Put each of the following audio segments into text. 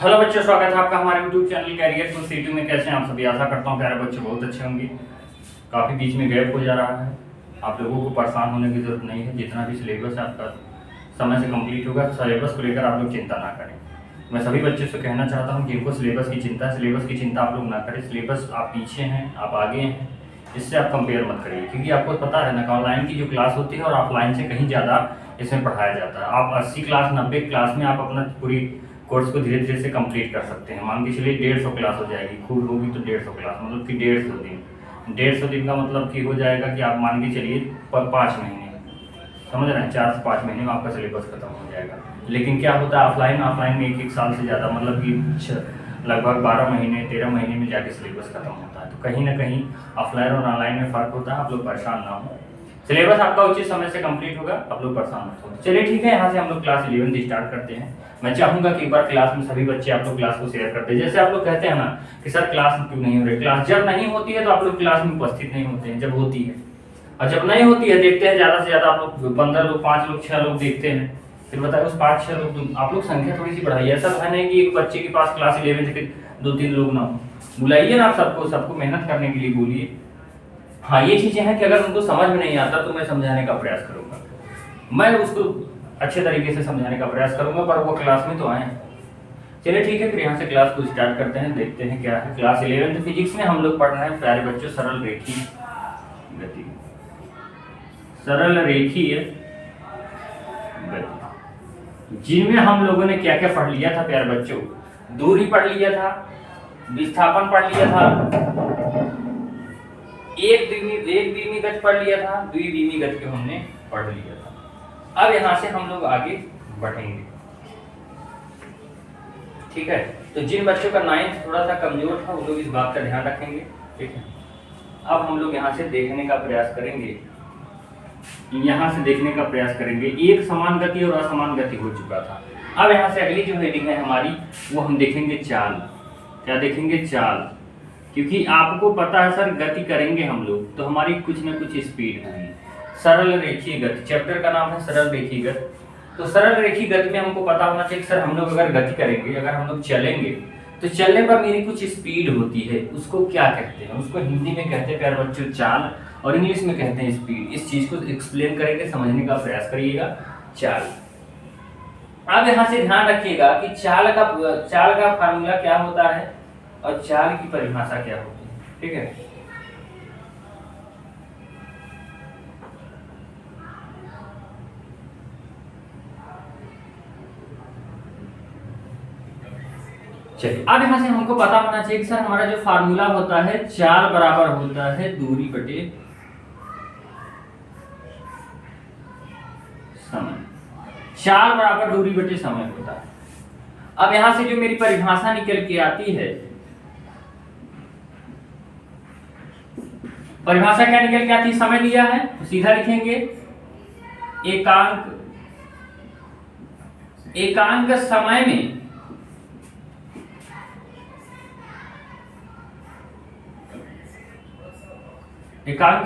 Hello बच्चों, स्वागत है आपका हमारे YouTube channel career to C2 में। कैसे हैं आप सभी? आशा करता हूँ प्यारे बच्चे बहुत अच्छे होंगे। काफ़ी बीच में गैप हो जा रहा है। आप लोगों को परेशान होने की ज़रूरत नहीं है। जितना भी सिलेबस है आपका समय से कंप्लीट होगा। सिलेबस को लेकर आप लोग चिंता ना करें। मैं सभी बच्चों से कहना चाहता हूँ कि इनको सिलेबस की चिंता है, सिलेबस की चिंता आप लोग ना करें। सिलेबस आप पीछे हैं, आप आगे हैं, इससे आप कंपेयर मत करिए। क्योंकि आपको पता है ना कि ऑनलाइन की जो क्लास होती है और ऑफलाइन से कहीं ज़्यादा इसमें पढ़ाया जाता है। आप 80 क्लास 90 क्लास में आप अपना पूरी कोर्स को धीरे धीरे से कंप्लीट कर सकते हैं। मान के चलिए 150 क्लास हो जाएगी, खूब होगी तो 150 क्लास, मतलब कि 150 दिन। 150 दिन का मतलब कि हो जाएगा कि आप मान के चलिए 5 महीने, समझ रहे हैं? 4 से 5 महीने में आपका सिलेबस खत्म हो जाएगा। लेकिन क्या होता है ऑफलाइन में एक साल से ज़्यादा, मतलब कि लगभग 12 महीने 13 महीने में जाके सिलेबस खत्म होता है। तो कहीं ना कहीं ऑफलाइन और ऑनलाइन में फ़र्क होता है। आप लोग परेशान ना हो, सिलेबस आपका उचित समय से कंप्लीट होगा, आप लोग परेशान मत हो। चलिए ठीक है, यहाँ से हम लोग क्लास 11 स्टार्ट करते हैं। मैं चाहूँगा कि एक बार क्लास में सभी बच्चे आप लोग क्लास को शेयर करते हैं। जैसे आप लोग कहते हैं ना कि सर क्लास क्यों नहीं हो रही, क्लास जब नहीं होती है तो आप लोग क्लास में उपस्थित नहीं होते हैं। जब होती है और जब नहीं होती है देखते हैं ज़्यादा से ज़्यादा आप लोग 15 लोग, 5 लोग, 6 लोग देखते हैं। फिर बताए उस 5-6 लोग आप लोग संख्या थोड़ी सी बढ़ाइए। ऐसा तो है नहीं कि एक बच्चे के पास क्लास 11 से 2-3 लोग ना हो। बुलाइए ना, आप सबको मेहनत करने के लिए बोलिए। हाँ, ये चीज़ें हैं कि अगर उनको समझ में नहीं आता तो मैं समझाने का प्रयास करूँगा, मैं उसको अच्छे तरीके से समझाने का प्रयास करूँगा, पर वो क्लास में तो आए। चलिए ठीक है, फिर यहाँ से क्लास को स्टार्ट करते हैं। देखते हैं क्या है। क्लास 11 फिजिक्स में हम लोग पढ़ रहे हैं प्यारे बच्चों सरल रेखीय गति। सरल रेखीय गति, जिनमें हम लोगों ने क्या क्या पढ़ लिया था प्यारे बच्चों? दूरी पढ़ लिया था, विस्थापन पढ़ लिया था, एक द्विमीय गति पढ़ लिया था, द्विमीय गति को हमने पढ़ लिया था। अब यहाँ से हम लोग आगे बढ़ेंगे, ठीक है? तो जिन बच्चों का 9th थोड़ा सा कमजोर था वो लोग इस बात का ध्यान रखेंगे, ठीक है? अब हम लोग यहाँ से देखने का प्रयास करेंगे, यहाँ से देखने का प्रयास करेंगे। एक समान गति और असमान गति हो चुका था। अब यहाँ से अगली जो हेडिंग है हमारी, वो हम देखेंगे चाल। क्या देखेंगे? चाल। क्योंकि आपको पता है सर गति करेंगे हम लोग तो हमारी कुछ ना कुछ स्पीड होगी। सरल रेखीय गति, चैप्टर का नाम है सरल रेखीय गति। तो सरल रेखीय गति में हमको पता होना चाहिए सर हम लोग अगर गति करेंगे, अगर हम लोग चलेंगे तो चलने पर मेरी कुछ स्पीड होती है, उसको क्या कहते हैं? उसको हिंदी में कहते हैं प्यारे बच्चों चाल, और इंग्लिश में कहते हैं स्पीड। इस चीज को एक्सप्लेन करेंगे, समझने का प्रयास करिएगा। चाल। अब यहाँ से ध्यान रखिएगा कि चाल का फार्मूला क्या होता है और चाल की परिभाषा क्या होती है, ठीक है? चलिए, अब यहाँ से हमको पता होना चाहिए कि सर हमारा जो फार्मूला होता है चाल बराबर होता है दूरी बटे समय। चाल बराबर दूरी बटे समय होता है। अब यहाँ से जो मेरी परिभाषा निकल के आती है, परिभाषा क्या निकल के आती है? समय दिया है तो सीधा लिखेंगे एकांक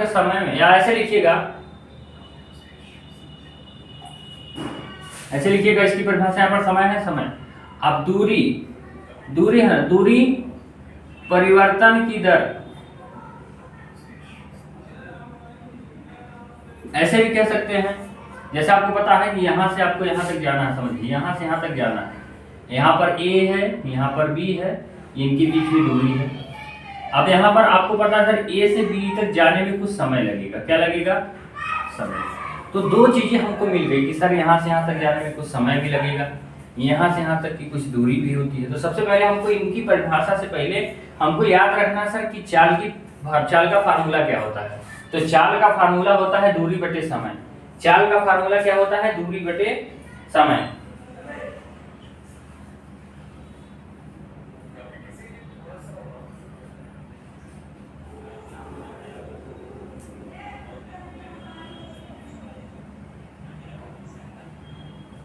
समय में या ऐसे लिखिएगा, इसकी परिभाषा यहाँ पर समय है, समय। अब दूरी है, दूरी परिवर्तन की दर, ऐसे भी कह सकते हैं। जैसे आपको पता है कि यहाँ से आपको यहाँ तक जाना है, समझिए यहाँ से यहाँ तक जाना है। यहाँ पर A है, यहाँ पर B है, इनके बीच में दूरी है। अब यहाँ पर आपको पता है सर A से B तक जाने में कुछ समय लगेगा। क्या लगेगा? समय। तो दो चीजें हमको मिल गई कि सर यहाँ से यहाँ तक जाने में कुछ समय भी लगेगा, यहाँ से यहाँ तक की कुछ दूरी भी होती है। तो सबसे पहले हमको इनकी परिभाषा से पहले हमको याद रखना सर कि चाल का फार्मूला क्या होता है। तो चाल का फार्मूला होता है दूरी बटे समय। चाल का फार्मूला क्या होता है? दूरी बटे समय।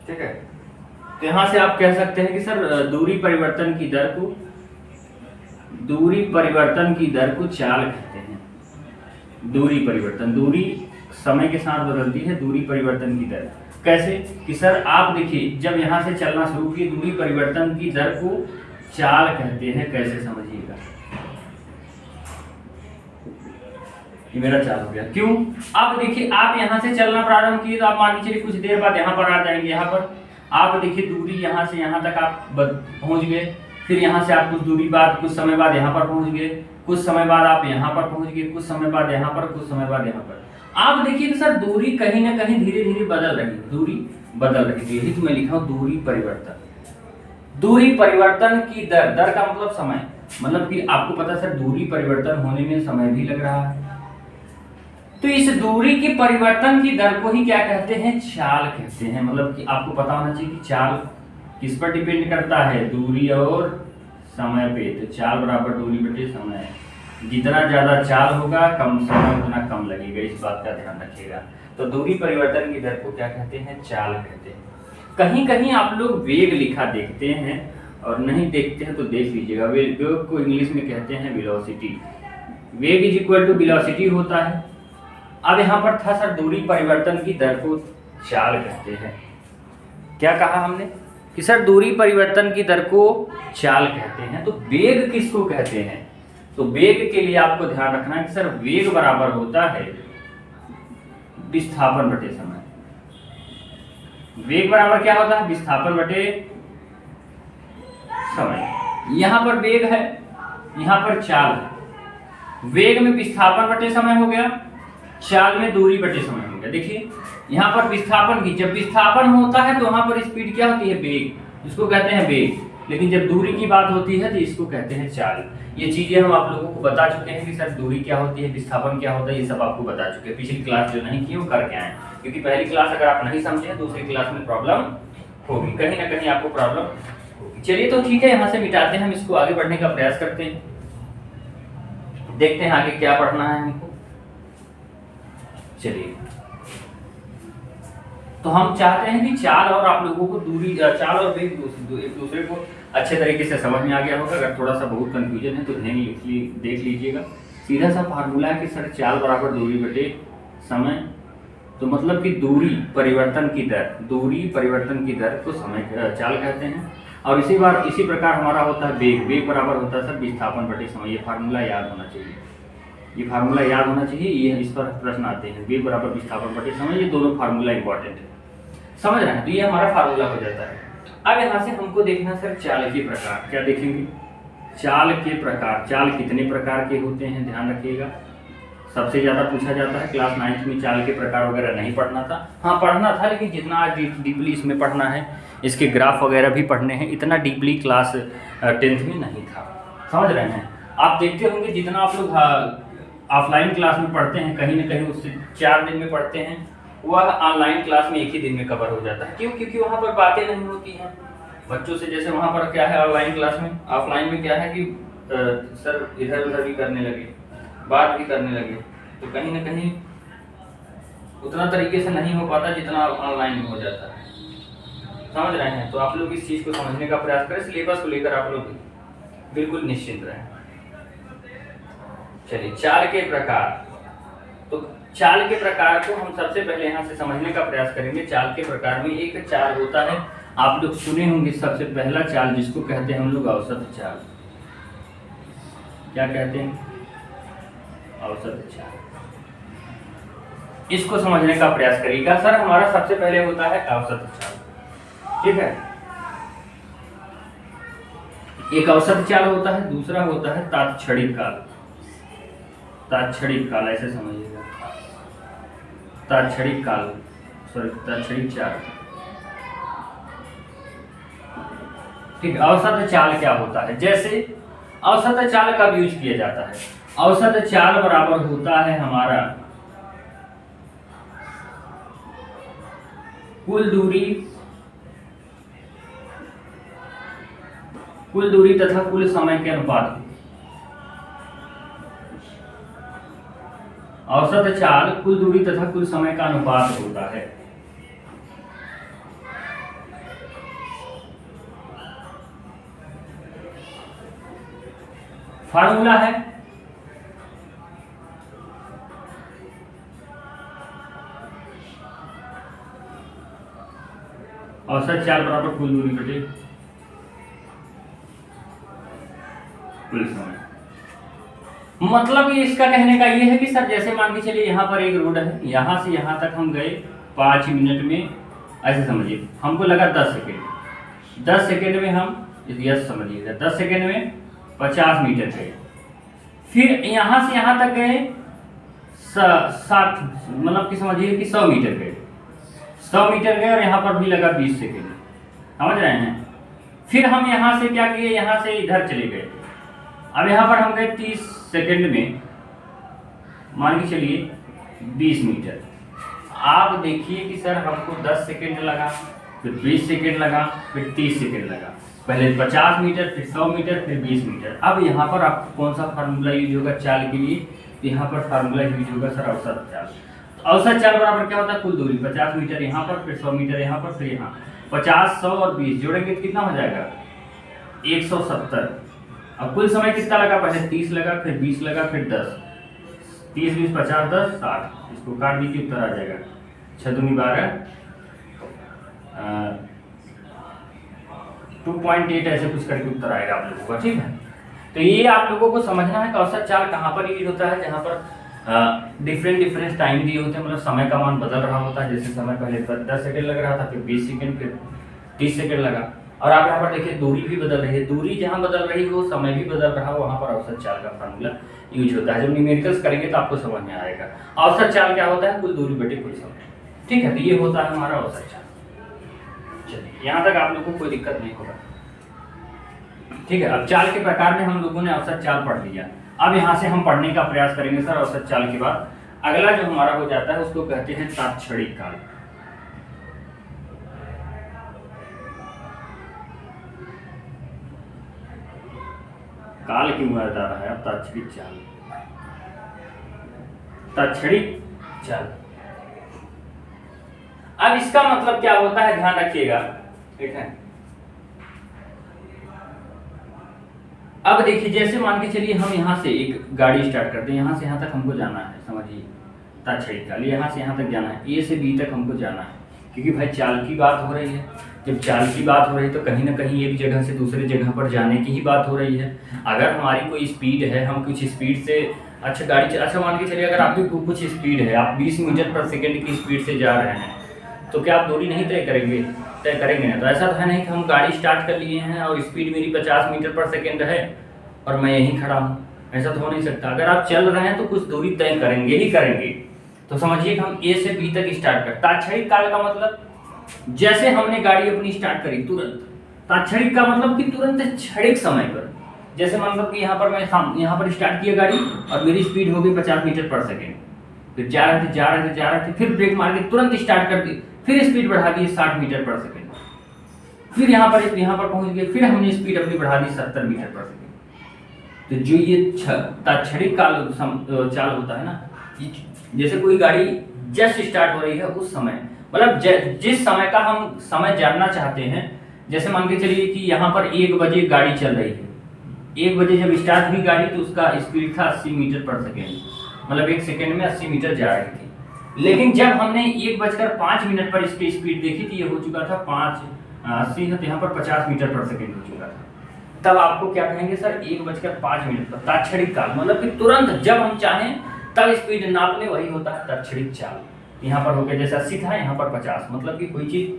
ठीक है, तो यहां से आप कह सकते हैं कि सर दूरी परिवर्तन की दर को चाल कहते हैं। दूरी समय के साथ बदलती है दूरी परिवर्तन की दर। कैसे कि सर आप देखिए, जब यहाँ से चलना शुरू किए, दूरी परिवर्तन की दर को चाल कहते हैं। कैसे समझिएगा, ये मेरा चाल हो गया। क्यों? अब देखिए, आप यहाँ से चलना प्रारंभ किए तो आप मान के चलिए कुछ देर बाद यहाँ पर आ जाएंगे। यहाँ पर आप देखिए दूरी यहाँ से यहाँ तक आप पहुँच गए, फिर यहाँ से आप कुछ दूरी बाद, कुछ समय बाद यहाँ पर पहुँच गए, कुछ समय बाद आप यहाँ पर पहुँच गए, कुछ समय बाद यहाँ पर, कुछ समय बाद यहाँ पर। आप देखिए सर दूरी कहीं ना कहीं धीरे धीरे बदल रही है, दूरी बदल रही है। यही तो मैं लिखा हूँ दूरी परिवर्तन। दूरी परिवर्तन की दर, दर का मतलब समय, मतलब कि आपको पता सर दूरी परिवर्तन होने में समय भी लग रहा है, तो इस दूरी के परिवर्तन की दर को ही क्या कहते हैं? चाल कहते हैं। मतलब कि आपको पता होना चाहिए कि चाल किस पर डिपेंड करता है? दूरी और समय पे। तो चाल बराबर दूरी बटे समय। जितना ज्यादा चाल होगा कम समय उतना कम लगेगा, इस बात का ध्यान रखिएगा। तो दूरी परिवर्तन की दर को क्या कहते हैं? चाल कहते हैं। कहीं कहीं आप लोग वेग लिखा देखते हैं और नहीं देखते हैं तो देख लीजिएगा। वेग को इंग्लिश में कहते हैं वेलोसिटी। वेग इज इक्वल टू वेलोसिटी होता है। अब यहाँ पर था सर दूरी परिवर्तन की दर को चाल कहते हैं। क्या कहा हमने कि सर दूरी परिवर्तन की दर को चाल कहते हैं। तो वेग किसको कहते हैं? तो वेग के लिए आपको ध्यान रखना है कि सर वेग बराबर होता है विस्थापन बटे समय। वेग बराबर क्या होता है? विस्थापन बटे समय। यहां पर वेग है, यहां पर चाल है। वेग में विस्थापन बटे समय हो गया, चाल में दूरी बटे समय हो गया। देखिए यहाँ पर विस्थापन की, जब विस्थापन होता है तो वहां पर स्पीड क्या होती है? वेग, इसको कहते हैं वेग। लेकिन जब दूरी की बात होती है तो इसको कहते हैं चाल। ये चीजें हम आप लोगों को बता चुके हैं कि सर दूरी क्या होती है, विस्थापन क्या होता है, ये सब आपको बता चुके हैं। पिछली क्लास जो नहीं की वो करके आए, क्योंकि पहली क्लास अगर आप नहीं समझे दूसरी क्लास में प्रॉब्लम होगी, कहीं ना कहीं आपको प्रॉब्लम होगी। चलिए तो ठीक है, यहाँ से मिटाते हैं हम इसको, आगे बढ़ने का प्रयास करते हैं, देखते हैं आगे क्या पढ़ना है हमको। चलिए, तो हम चाहते हैं कि चाल और आप लोगों को दूरी, चाल और वेग एक दूसरे को अच्छे तरीके से समझ में आ गया होगा। अगर थोड़ा सा बहुत कंफ्यूजन है तो देख लीजिएगा। सीधा सा फार्मूला है कि सर चाल बराबर दूरी बटे समय। तो मतलब कि दूरी परिवर्तन की दर, दूरी परिवर्तन की दर को समय चाल कहते हैं। और इसी प्रकार हमारा होता है वेग। वेग बराबर होता है सर विस्थापन बटे समय। ये फार्मूला याद होना चाहिए, ये फार्मूला याद होना चाहिए। ये इस पर प्रश्न आते हैं, वेग बराबर विस्थापन बटे समय। ये दोनों फार्मूला इंपॉर्टेंट है, समझ रहे हैं? तो ये हमारा फार्मूला हो जाता है। अब यहाँ से हमको देखना सर चाल के प्रकार। क्या देखेंगे? चाल के प्रकार। चाल कितने प्रकार के होते हैं ध्यान रखिएगा। सबसे ज्यादा पूछा जाता है। क्लास 9th में चाल के प्रकार वगैरह नहीं पढ़ना था, हाँ पढ़ना था, लेकिन जितना आज डीपली इसमें पढ़ना है, इसके ग्राफ वगैरह भी पढ़ने हैं, इतना डीपली क्लास 10th में नहीं था। समझ रहे हैं? आप देखते होंगे जितना आप लोग ऑफलाइन क्लास में पढ़ते हैं, कहीं ना कहीं उससे 4 दिन में पढ़ते हैं, वह ऑनलाइन क्लास में एक ही दिन में कवर हो जाता है। क्यों? क्योंकि वहाँ पर बातें नहीं होती हैं बच्चों से। जैसे वहाँ पर क्या है ऑनलाइन क्लास में, ऑफलाइन में क्या है कि सर इधर उधर भी करने लगे, बात भी करने लगे, तो कहीं ना कहीं उतना तरीके से नहीं हो पाता जितना ऑनलाइन में हो जाता है। समझ रहे हैं? तो आप लोग इस चीज़ को समझने का प्रयास करें। सिलेबस को लेकर आप लोग बिल्कुल निश्चिंत रहें। चलिए, चाल के प्रकार। तो चाल के प्रकार को हम सबसे पहले यहाँ से समझने का प्रयास करेंगे। चाल के प्रकार में एक चाल होता है, आप लोग सुने होंगे, सबसे पहला चाल जिसको कहते हैं हम लोग औसत चाल। क्या कहते हैं? औसत चाल। इसको समझने का प्रयास करिएगा। सर हमारा सबसे पहले होता है औसत चाल, ठीक है? एक औसत चाल होता है, दूसरा होता है तात्क्षणिक काल। तात्क्षणिक काल ऐसे समझिएगा, तात्क्षणिक काल, सॉरी तात्क्षणिक चाल, ठीक है? औसत चाल क्या होता है? जैसे औसत चाल कब यूज किया जाता है? औसत चाल बराबर होता है हमारा कुल दूरी तथा कुल समय के अनुपात। औसत चाल कुल दूरी तथा कुल समय का अनुपात होता है। फार्मूला है औसत चाल बराबर कुल दूरी बटे कुल समय। मतलब ये इसका कहने का ये है कि सर जैसे मान के चलिए यहाँ पर एक रोड है, यहाँ से यहाँ तक हम गए 5 मिनट में, ऐसे समझिए हमको लगा 10 सेकेंड, 10 सेकेंड में हम यस समझिएगा 10 सेकेंड में 50 मीटर गए। फिर यहाँ से यहाँ तक गए 60, मतलब कि समझिए कि 100 मीटर गए, 100 मीटर गए और यहाँ पर भी लगा 20 सेकेंड, समझ रहे हैं। फिर हम यहाँ से क्या किए, यहाँ से इधर चले गए, अब यहाँ पर हम गए 30 सेकेंड में, मान के चलिए 20 मीटर। आप देखिए कि सर हमको 10 सेकेंड लगा, फिर 20 सेकेंड लगा, फिर 30 सेकेंड लगा, पहले 50 मीटर, फिर 100 मीटर, फिर 20 मीटर। अब यहाँ पर आपको कौन सा फार्मूला यूज होगा चाल के लिए, तो यहाँ पर फार्मूला यूज होगा सर औसत चाल। तो औसत चाल बराबर क्या होता है, कुल दूरी 50 मीटर यहाँ पर, फिर 100 मीटर यहाँ पर, फिर यहाँ 50, 100 और 20 जोड़ेंगे तो कितना हो जाएगा 170। अब कुल समय कितना लगा, पहले 30 लगा, फिर 20 लगा, फिर 10, 30 20 50 10 60, इसको काट दीजिए उत्तर आ जाएगा 6 दूनी 12, 2.8 ऐसे कुछ करके उत्तर आएगा आप लोगों का, ठीक है। तो ये आप लोगों को समझना है कि औसत चाल कहाँ पर यूज होता है, जहाँ पर डिफरेंट टाइम दिए होते हैं, मतलब समय का मान बदल रहा होता है। जैसे समय पहले 10 सेकेंड लग रहा था, फिर 20 सेकेंड, फिर 30 सेकेंड लगा। और आप यहाँ पर देखिए दूरी भी बदल रही है, दूरी जहाँ बदल रही हो समय भी बदल रहा हो, वहाँ पर औसत चाल का फार्मूला यूज होता है। जब न्यूमेरिकल्स करेंगे तो आपको समझ में आएगा औसत चाल क्या होता है, कुल दूरी बटे कुल समय, ठीक है। तो ये होता है हमारा औसत चाल। चलिए यहाँ तक आप लोगों को कोई दिक्कत नहीं होगा, ठीक है। अब चाल के प्रकार में हम लोगों ने औसत चाल पढ़ लिया। अब यहाँ से हम पढ़ने का प्रयास करेंगे सर औसत चाल के बाद अगला जो हमारा हो जाता है उसको कहते हैं तात्क्षणिक काल। काल क्यों बता रहा है, अब तात्क्षणिक चाल, तात्क्षणिक चाल। अब इसका मतलब क्या होता है ध्यान रखिएगा, ठीक है। अब देखिए जैसे मान के चलिए हम यहाँ से एक गाड़ी स्टार्ट करते हैं, यहाँ से यहाँ तक हमको जाना है, समझिए तात्क्षणिक काल, यहाँ से यहाँ तक जाना है, ए से बी तक हमको जाना है, क्योंकि भाई चाल की बात हो रही है। जब चाल की बात हो रही है तो कहीं ना कहीं एक जगह से दूसरे जगह पर जाने की ही बात हो रही है। अगर हमारी कोई स्पीड है, हम कुछ स्पीड से अच्छा गाड़ी, अच्छा मान के चलिए अगर आपकी कुछ स्पीड है, आप 20 मीटर पर सेकेंड की स्पीड से जा रहे हैं, तो क्या आप दूरी नहीं तय करेंगे, तय करेंगे ना। तो ऐसा तो है नहीं कि हम गाड़ी स्टार्ट कर लिए हैं और स्पीड मेरी 50 मीटर पर सेकेंड है और मैं यहीं खड़ा हूँ, ऐसा तो हो नहीं सकता। अगर आप चल रहे हैं तो कुछ दूरी तय करेंगे ही करेंगे। तो समझिए कि हम ए से बी तक स्टार्ट कर, तात्क्षणिक काल का मतलब जैसे हमने गाड़ी अपनी स्टार्ट करी तुरंत, तात्क्षणिक का मतलब कि तुरंत क्षणिक समय पर। जैसे मतलब कि यहाँ पर मैं यहाँ पर स्टार्ट किया गाड़ी और मेरी स्पीड हो गई 50 मीटर पर सेकेंड, फिर जा रहे थे, फिर ब्रेक मार के तुरंत स्टार्ट कर दी, फिर स्पीड बढ़ा दी 60 मीटर पर सेकेंड, फिर यहाँ पर पहुँच गए, फिर हमने स्पीड अपनी बढ़ा दी 70 मीटर पर सेकेंड। तो जो ये तात्क्षणिक काल चाल होता है ना, जैसे कोई गाड़ी जस्ट स्टार्ट हो रही है उस समय, मतलब जिस समय का हम समय जानना चाहते हैं। जैसे मान के चलिए कि यहाँ पर 1 बजे गाड़ी चल रही है, 1 बजे जब स्टार्ट हुई गाड़ी तो उसका स्पीड था 80 मीटर पर सेकेंड, मतलब 1 सेकेंड में 80 मीटर जा रही थी। लेकिन जब हमने 1:05 पर इसकी स्पीड देखी थी, ये हो चुका था 5:80 है, तो यहाँ पर 50 मीटर पर सेकेंड हो चुका था। तब आपको क्या कहेंगे सर, 1:05 पर तात्क्षणिक काल, मतलब कि तुरंत जब हम चाहें तब स्पीड नाप ले, वही होता है तात्क्षणिक चाल। यहाँ पर हो गया जैसे 80 था, यहाँ पर 50, मतलब कि कोई चीज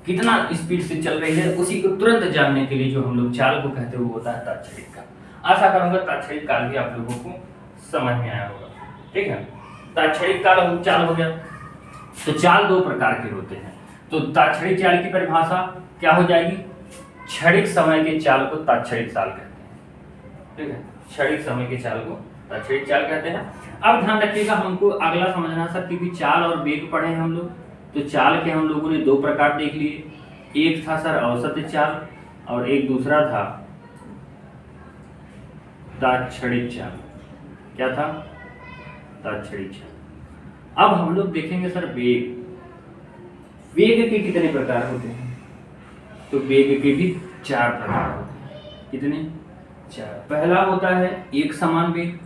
कितना स्पीड से चल रही है उसी को तुरंत जानने के लिए जो हम लोग चाल को कहते हैं वो होता है तात्क्षणिक काल। आशा करूंगा तात्क्षणिक काल भी आप लोगों को समझ में आया होगा, ठीक है। तात्क्षणिक काल चाल हो गया। तो चाल 2 प्रकार के होते हैं। तो तात्क्षणिक चाल की परिभाषा क्या हो जाएगी, क्षणिक समय के चाल को तात्क्षणिक चाल कहते हैं, ठीक है। क्षणिक समय के चाल को तात्क्षणिक चाल कहते हैं। अब ध्यान रखिएगा, हमको अगला समझना सर, क्योंकि चाल और वेग पढ़े हैं हम लोग, तो चाल के हम लोगों ने 2 प्रकार देख लिए। एक था सर औसत चाल और एक दूसरा था तात्क्षणिक चाल। क्या था, तात्क्षणिक चाल। अब हम लोग देखेंगे सर वेग। वेग के कितने प्रकार होते हैं, तो वेग के भी 4 प्रकार होते हैं। कितने, 4। पहला होता है एक समान वेग,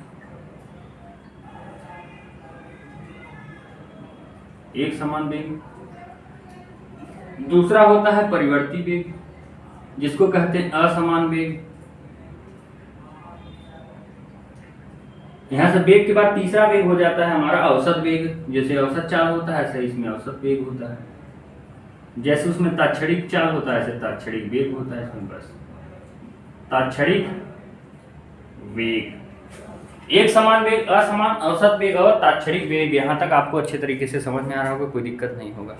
एक समान वेग। दूसरा होता है परिवर्ती वेग, जिसको कहते हैं असमान वेग। यहाँ से वेग के बाद तीसरा वेग हो जाता है हमारा औसत वेग। जैसे औसत चाल होता है ऐसे इसमें औसत वेग होता है। जैसे उसमें तात्क्षणिक चाल होता है ऐसे तात्क्षणिक वेग होता है इसमें। बस तात्क्षणिक वेग, एक समान वेग, असमान, औसत वेग और तात्क्षणिक वेग। यहाँ तक आपको अच्छे तरीके से समझ में आ रहा होगा, कोई दिक्कत नहीं होगा।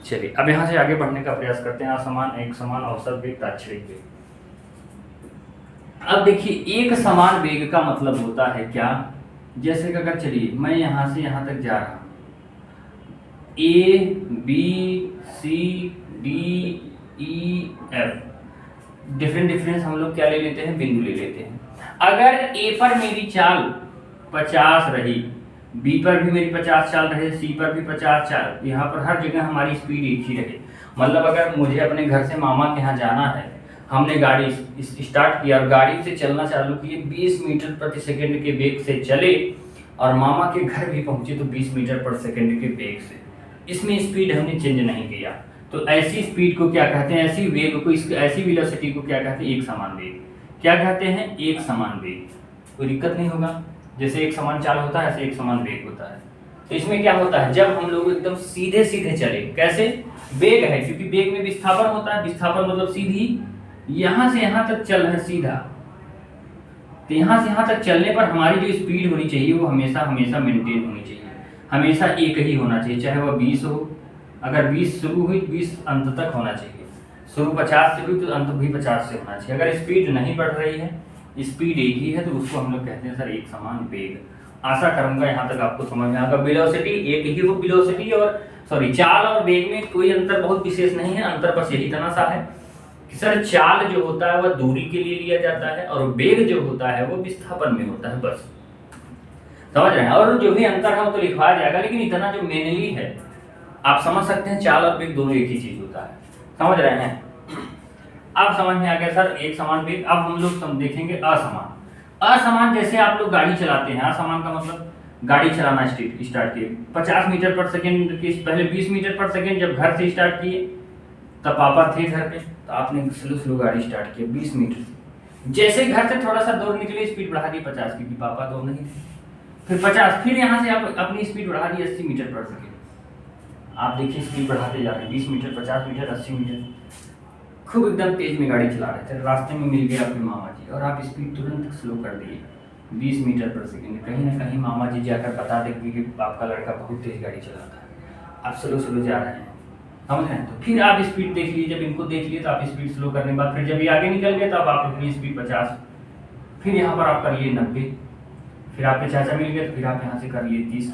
चलिए अब यहाँ से आगे बढ़ने का प्रयास करते हैं। असमान, एक समान, औसत वेग, तात्क्षणिक वेग। अब देखिए एक समान वेग का मतलब होता है क्या, जैसे कि अगर चलिए मैं यहाँ से यहाँ तक जा रहा हूँ, A B C D E F, difference हम लोग क्या ले लेते हैं, बिंदु ले लेते हैं। अगर ए पर मेरी चाल 50 रही, बी पर भी मेरी 50 चाल रहे, सी पर भी 50 चाल, यहाँ पर हर जगह हमारी स्पीड एक ही रहे। मतलब अगर मुझे अपने घर से मामा के यहाँ जाना है, हमने गाड़ी स्टार्ट किया और गाड़ी से चलना चालू किए, 20 मीटर प्रति सेकंड के वेग से चले और मामा के घर भी पहुंचे तो 20 मीटर प्रति सेकंड के वेग से। इसमें स्पीड हमने चेंज नहीं किया। तो ऐसी स्पीड को क्या कहते हैं, ऐसी वेग को, ऐसी वेलोसिटी को क्या कहते हैं, एक समान वेग। क्या कहते हैं, एक समान वेग। कोई दिक्कत नहीं होगा। जैसे एक समान चाल होता है ऐसे एक समान वेग होता है। तो इसमें क्या होता है, जब हम लोग एकदम सीधे सीधे चले, कैसे, वेग है क्योंकि वेग में विस्थापन होता है, विस्थापन मतलब सीधी, यहां से यहां तक चल है सीधा, तो यहां से यहां तक चलने पर हमारी जो स्पीड होनी चाहिए वो हमेशा हमेशा मेंटेन होनी चाहिए, हमेशा एक ही होना चाहिए, चाहे वह 20 हो। अगर 20 शुरू हुई तो 20 अंत तक होना चाहिए। शुरू 50 से हुई तो अंत भी 50 से होना चाहिए। अगर स्पीड नहीं बढ़ रही है, स्पीड एक ही है, तो उसको हम लोग कहते हैं सर एक समान वेग। आशा करूंगा यहाँ तक आपको समझ में आएगा। वेलोसिटी एक ही हो, वेलोसिटी और चाल और वेग में कोई अंतर बहुत विशेष नहीं है। अंतर बस यही इतना सा है कि सर चाल जो होता है वह दूरी के लिए लिया जाता है और वेग जो होता है वो विस्थापन में होता है, बस समझ रहे हैं। और जो भी अंतर है वो तो लिखवाया जाएगा, लेकिन इतना जो मेनली है आप समझ सकते हैं, चाल और वेग दोनों एक ही चीज होता है, समझ रहे हैं। अब समझ में आ गया सर एक समान वेग। अब हम लोग देखेंगे असमान। असमान जैसे आप लोग गाड़ी चलाते हैं, असमान का मतलब गाड़ी चलाना स्टार्ट किए 50 मीटर पर सेकेंड की, पहले 20 मीटर पर सेकेंड जब घर से स्टार्ट किए तब पापा थे घर पे, तो आपने स्लो गाड़ी स्टार्ट किया 20 मीटर। जैसे घर से थोड़ा सा दूर निकले स्पीड बढ़ा दी 50 की, पापा दूर नहीं थे, फिर 50, फिर यहाँ से आप अपनी स्पीड बढ़ा दी 80 मीटर पर सेकेंड। आप देखिए स्पीड बढ़ाते जा रहे हैं, 20 मीटर, 50 मीटर, 80 मीटर, खूब एकदम तेज में गाड़ी चला रहे थे। रास्ते में मिल गए आपके मामा जी और आप स्पीड तुरंत स्लो कर दिए 20 मीटर पर सेकेंड। कहीं ना कहीं मामा जी जाकर बता देंगे कि आपका लड़का बहुत तेज गाड़ी चलाता है, आप स्लो जा रहे हैं, समझ रहे हैं। तो फिर आप स्पीड देख लीजिए, जब इनको देख लिए तो आप स्पीड स्लो करने के बाद फिर जब ये आगे निकल गए तब आप अपनी स्पीड 50, फिर यहाँ पर आप कर लिए 90, फिर आपके चाचा मिल गए तो फिर आप यहाँ से कर लिए 30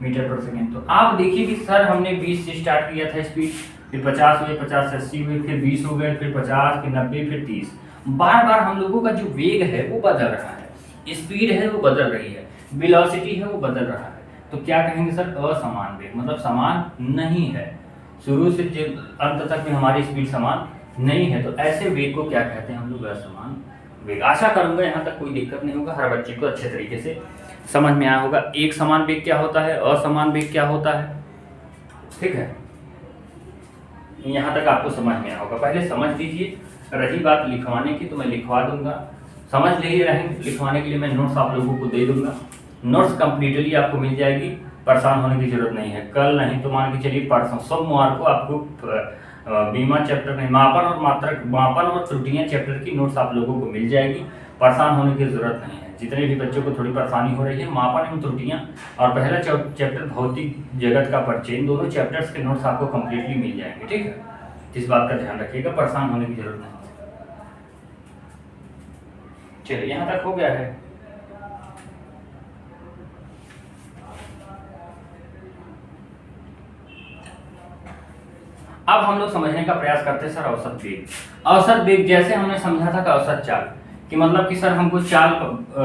मीटर पर सेकेंड। तो आप देखिए कि सर हमने 20 से स्टार्ट किया था स्पीड, फिर 50 हुए, 50 से 80 हुए, फिर 20 हो गए, फिर 50, फिर 90, फिर 30। बार बार हम लोगों का जो वेग है वो बदल रहा है, स्पीड है वो बदल रही है, वेलोसिटी है वो बदल रहा है। तो क्या कहेंगे सर, असमान वेग, मतलब समान नहीं है, शुरू से अंत तक में हमारी स्पीड समान नहीं है। तो ऐसे वेग को क्या कहते हैं हम लोग, असमान वेग। आशा करूंगा यहाँ तक कोई दिक्कत नहीं होगा, हर बच्चे को अच्छे तरीके से समझ में आया होगा। एक समान वेग क्या होता है, असमान वेग क्या होता है, ठीक है, यहाँ तक आपको समझ में आया होगा। पहले समझ लीजिए, रही बात लिखवाने की तो मैं लिखवा दूंगा, समझ ले रहे हैं। लिखवाने के लिए मैं नोट्स आप लोगों को दे दूंगा, नोट्स कंप्लीटली आपको मिल जाएगी, परेशान होने की जरूरत नहीं है। कल नहीं तो मान के चलिए परसों सोमवार को आपको बीमा चैप्टर में मापन और त्रुटियां चैप्टर की नोट्स आप लोगों को मिल जाएगी, परेशान होने की जरूरत नहीं है। जितने भी बच्चों को थोड़ी परेशानी हो रही है, मापन एवं त्रुटियां और पहला चैप्टर भौतिक जगत का परिचय, इन दोनों चैप्टर्स के नोट्स आपको कंप्लीटली मिल जाएंगे, ठीक है। इस बात का ध्यान रखिएगा, परेशान होने की जरूरत नहीं। चलिए यहाँ तक हो गया है। अब हम लोग समझने का प्रयास करते हैं सर औसत वेग। औसत वेग जैसे हमने समझा था कि औसत चाल कि मतलब कि सर हमको चाल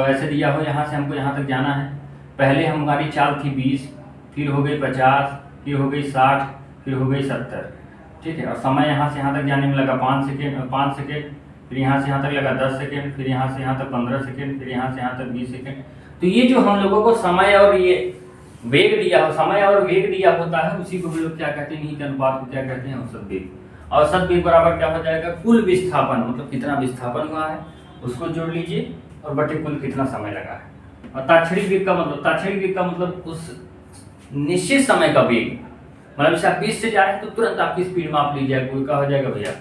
ऐसे दिया हो, यहाँ से हमको यहाँ तक जाना है, पहले हमारी चाल थी 20, फिर हो गई 50, फिर हो गई 60, फिर हो गई 70, ठीक है। और समय यहाँ से यहाँ तक जाने में लगा 5 सेकेंड, फिर यहाँ से यहाँ तक लगा 10 सेकेंड, फिर यहाँ से यहाँ तक 15 सेकेंड, फिर यहाँ से यहाँ तक 20 सेकेंड। तो ये जो हम लोगों को समय और ये वेग दिया हो, समय और वेग दिया होता है, उसी को हम लोग क्या कहते हैं, इन्हीं के अनुपात को क्या कहते हैं, औसत वेग। औसत वेग बराबर क्या हो जाएगा, कुल विस्थापन, मतलब कितना विस्थापन हुआ है उसको जोड़ लीजिए और बटे कुल कितना समय लगा है। और ताक्षणिक वेग का मतलब, ताक्षणिक वेग का मतलब उस निश्चित समय का वेग, मतलब जैसे आप 20 से जा रहे हैं तो तुरंत आपकी स्पीड माप ली जाएगी, कोई का हो जाएगा भैया,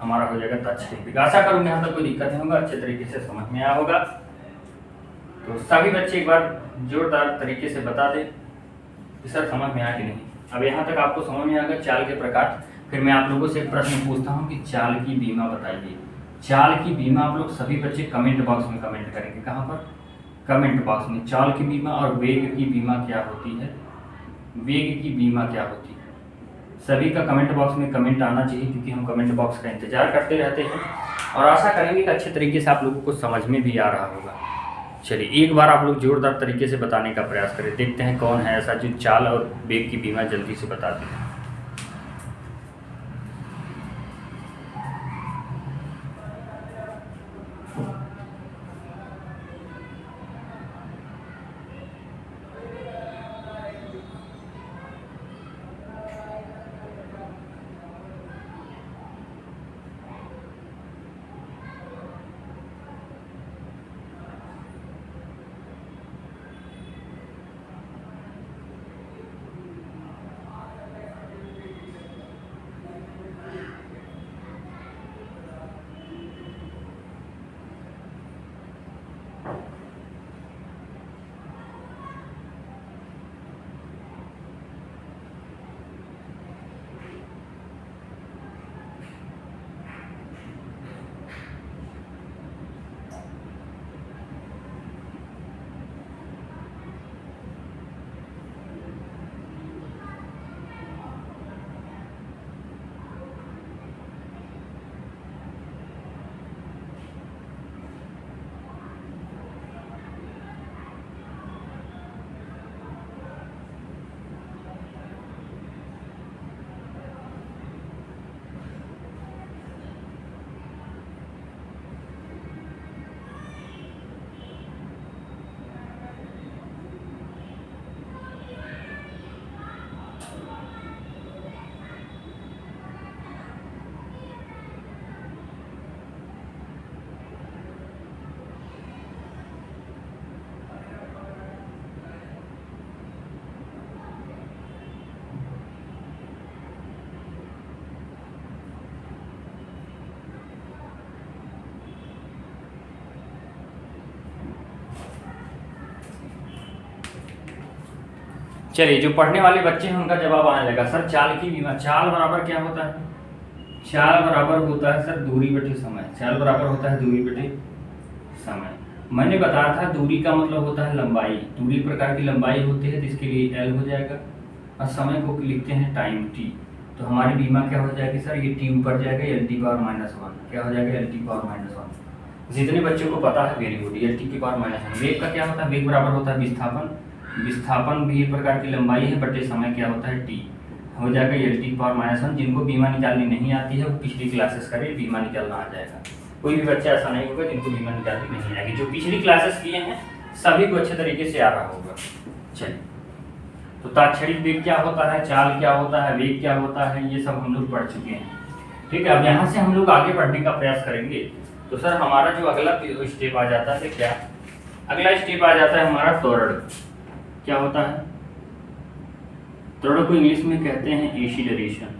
हमारा हो जाएगा ताक्षणिक वेग। आशा करूंगा यहाँ तक कोई दिक्कत नहीं होगा, अच्छे तरीके से समझ में आया होगा। तो सभी बच्चे एक बार जोरदार तरीके से बता दें कि सर समझ में आया कि नहीं। अब यहाँ तक आपको समझ में आ गया चाल के प्रकार। फिर मैं आप लोगों से एक प्रश्न पूछता हूँ कि चाल की बीमा बताइए। चाल की बीमा आप लोग सभी बच्चे कमेंट बॉक्स में कमेंट करेंगे। कहाँ पर, कमेंट बॉक्स में। चाल की बीमा और वेग की बीमा क्या होती है, वेग की बीमा क्या होती है, सभी का कमेंट बॉक्स में कमेंट आना चाहिए, क्योंकि हम कमेंट बॉक्स का इंतजार करते रहते हैं और आशा करेंगे कि अच्छे तरीके से आप लोगों को समझ में भी आ रहा होगा। चलिए एक बार आप लोग जोरदार तरीके से बताने का प्रयास करें, देखते हैं कौन है ऐसा जो चाल और वेग की बीमा जल्दी से बताते हैं। चलिए जो पढ़ने वाले बच्चे हैं उनका जवाब आने लगा। सर चाल की बीमा, चाल बराबर क्या होता है, चाल बराबर होता है सर दूरी बटे समय। चाल बराबर होता है दूरी बटे समय। मैंने बताया था दूरी का मतलब होता है लंबाई, दूरी प्रकार की लंबाई होती है तो इसके लिए एल हो जाएगा और समय को लिखते हैं टाइम टी। तो हमारी बीमा क्या हो जाएगी सर, ये टी ऊपर जाएगा, एल टी पावर -1 क्या हो जाएगा, एल टी पावर -1। जितने बच्चों को पता है वेरी गुड, एल टी की पावर -1। वेग का क्या होता है, वेग बराबर होता है विस्थापन, विस्थापन भी एक प्रकार की लंबाई है बटे समय क्या होता है टी, हो जाएगा एल टी पावर -1। जिनको बीमा निकालनी नहीं आती है वो पिछली क्लासेस करें, बीमा निकालना आ जाएगा। कोई भी बच्चा ऐसा नहीं होगा जिनको बीमा निकालनी नहीं आएगी, जो पिछली क्लासेस किए हैं सभी को अच्छे तरीके से आ रहा होगा। चलिए तो ताक्षणिक वेग क्या होता है, चाल क्या होता है, वेग क्या होता है, ये सब हम लोग पढ़ चुके हैं। ठीक है, अब यहाँ से हम लोग आगे बढ़ने का प्रयास करेंगे। तो सर हमारा जो अगला स्टेप आ जाता है क्या, अगला स्टेप आ जाता है हमारा त्वरण। क्या होता है, त्वरण को इंग्लिश में कहते हैं एक्सीलरेशन।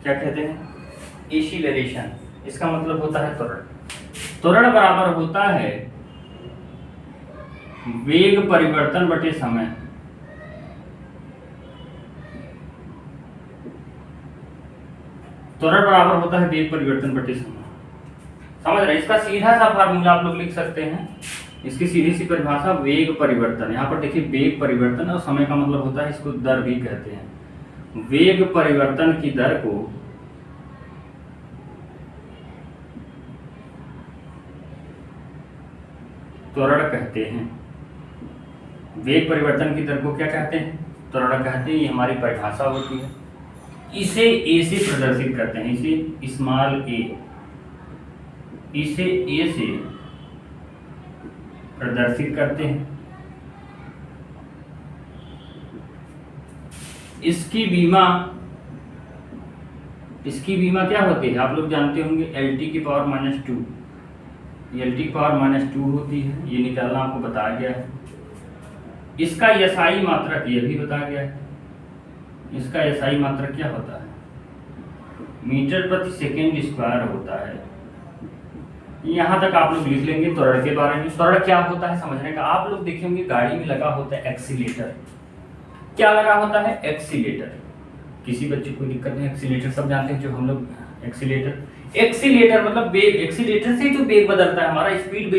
क्या कहते हैं, एक्सीलरेशन। इसका मतलब होता है त्वरण। त्वरण बराबर होता है वेग परिवर्तन बटे समय। त्वरण बराबर होता है वेग परिवर्तन बटे समय। समझ रहे हैं, इसका सीधा सा फार्मूला आप लोग लिख सकते हैं, इसकी सीधी सी परिभाषा वेग परिवर्तन। यहाँ पर देखिए वेग परिवर्तन और समय का मतलब होता है, इसको दर भी कहते हैं। वेग परिवर्तन की दर को त्वरण कहते हैं। वेग परिवर्तन की दर को क्या कहते हैं, त्वरण कहते हैं। ये हमारी परिभाषा होती है। इसे ए से प्रदर्शित करते हैं, इसे स्मॉल ए, इसे ए से प्रदर्शित करते हैं। इसकी बीमा क्या होती है आप लोग जानते होंगे, LT की पावर -2, LT की पावर -2 होती है, ये निकालना आपको बताया गया है। इसका SI मात्रक ये भी बताया गया है। इसका SI मात्रक क्या होता है, मीटर प्रति सेकेंड स्क्वायर होता है। यहाँ तक आप लोग लिख लेंगे। त्वरण के बारे में, त्वरण क्या होता है समझने का, आप लोग देखेंगे गाड़ी में लगा होता है एक्सीलेटर। क्या लगा होता है, एक्सीलेटर। किसी बच्चे को दिक्कत नहीं, एक्सीलेटर सब जानते हैं जो हम लोग, एक्सीलेटर मतलब बेग, एक्सीलेटर से ही तो बेग बदलता है हमारा, स्पीड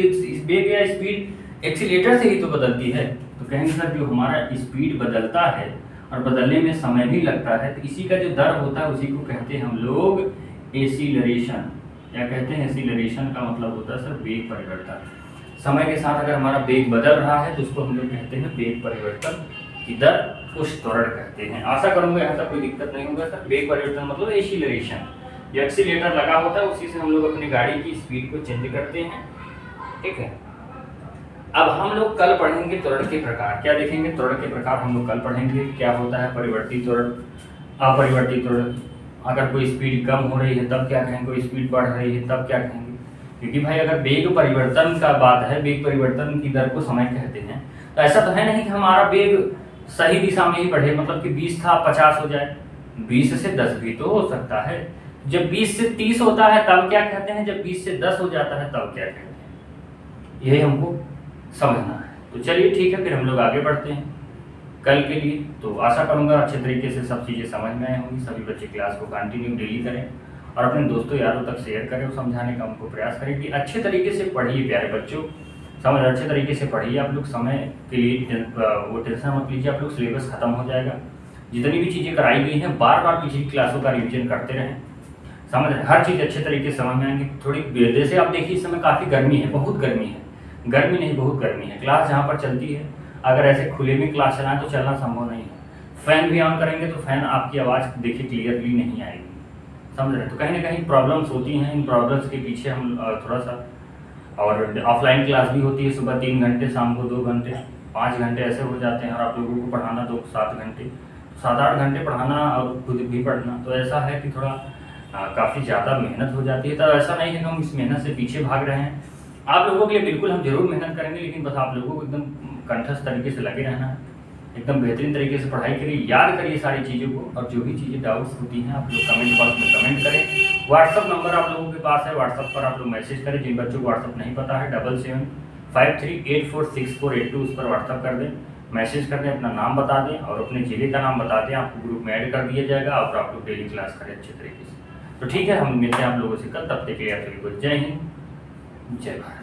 बेग या स्पीड एक्सीलेटर से ही तो बदलती है। तो कहेंगे सर जो हमारा स्पीड बदलता है और बदलने में समय भी लगता है, तो इसी का जो दर होता है उसी को कहते हैं हम लोग एक्सीलरेशन। क्या कहते हैं, एक्सीलरेशन का मतलब होता है सर वेग परिवर्तन। समय के साथ अगर हमारा वेग बदल रहा है तो उसको हम लोग कहते हैं वेग परिवर्तन की दर, उस त्वरण कहते हैं। आशा करूंगा यहाँ तक कोई दिक्कत नहीं होगा सर। वेग परिवर्तन मतलब एक्सीलरेशन, जो एक्सीलेटर लगा होता है उसी से हम लोग अपनी गाड़ी की स्पीड को चेंज करते हैं। ठीक है, अब हम लोग कल पढ़ेंगे त्वरण के प्रकार। क्या देखेंगे, त्वरण के प्रकार हम लोग कल पढ़ेंगे। क्या होता है परिवर्ती त्वरण, अपरिवर्ती त्वरण, अगर कोई स्पीड कम हो रही है तब क्या कहेंगे, कोई स्पीड बढ़ रही है तब क्या कहेंगे। क्योंकि भाई अगर वेग परिवर्तन का बात है, वेग परिवर्तन की दर को समय कहते हैं, तो ऐसा तो है नहीं कि हमारा वेग सही दिशा में ही बढ़े, मतलब कि 20 था 50 हो जाए, 20 से 10 भी तो हो सकता है। जब 20 से 30 होता है तब क्या कहते हैं, जब 20 से 10 हो जाता है तब क्या कहते हैं, यही हमको समझना है। तो चलिए ठीक है, फिर हम लोग आगे बढ़ते हैं कल के लिए। तो आशा करूंगा अच्छे तरीके से सब चीज़ें समझ में आई होंगी। सभी बच्चे क्लास को कंटिन्यू डेली करें और अपने दोस्तों यारों तक शेयर करें और समझाने का उनको प्रयास करें कि अच्छे तरीके से पढ़िए प्यारे बच्चों, समझ अच्छे तरीके से पढ़िए। आप लोग समय के लिए वो टेंशन मत लीजिए, आप लोग सिलेबस खत्म हो जाएगा। जितनी भी चीज़ें कराई गई हैं बार बार पिछली क्लासों का रिविजन करते रहें, समझ रहे, हर चीज़ अच्छे तरीके से समझ में आएंगी। थोड़ी जैसे आप देखिए इस समय काफ़ी गर्मी है, बहुत गर्मी है, गर्मी नहीं बहुत गर्मी है। क्लास जहाँ पर चलती है अगर ऐसे खुले में क्लास चलाएं तो चलना संभव नहीं है। फैन भी ऑन करेंगे तो फैन आपकी आवाज़ देखिए क्लियरली नहीं आएगी, समझ रहे। तो कहीं ना कहीं प्रॉब्लम्स होती हैं, इन प्रॉब्लम्स के पीछे हम थोड़ा सा, और ऑफलाइन क्लास भी होती है सुबह 3 घंटे, शाम को 2 घंटे, 5 घंटे ऐसे हो जाते हैं। और आप लोगों को पढ़ाना तो 7 घंटे, 7-8 घंटे पढ़ाना और खुद भी पढ़ना, तो ऐसा है कि थोड़ा काफ़ी ज़्यादा मेहनत हो जाती है। तो ऐसा नहीं है कि हम इस मेहनत से पीछे भाग रहे हैं, आप लोगों के लिए बिल्कुल हम जरूर मेहनत करेंगे, लेकिन बस आप लोगों को एकदम कंठस्थ तरीके से लगे रहना है, एकदम बेहतरीन तरीके से पढ़ाई करिए, याद करिए सारी चीज़ों को। और जो भी चीज़ें डाउट्स होती हैं आप लोग कमेंट बॉक्स में कमेंट करें। व्हाट्सअप नंबर आप लोगों के पास है, व्हाट्सअप पर आप लोग मैसेज करें। जिन बच्चों को व्हाट्सअप नहीं पता है 7753846482 उस पर व्हाट्सअप कर दें, मैसेज कर दें, अपना नाम बता दें और अपने जिले का नाम बता दें, आपको ग्रुप में ऐड कर दिया जाएगा और आप लोग डेली क्लास करें अच्छे तरीके से। तो ठीक है, हम मिलते हैं आप लोगों से कल, तब तक के लिए आप सभी को जय हिंद, जय भारत।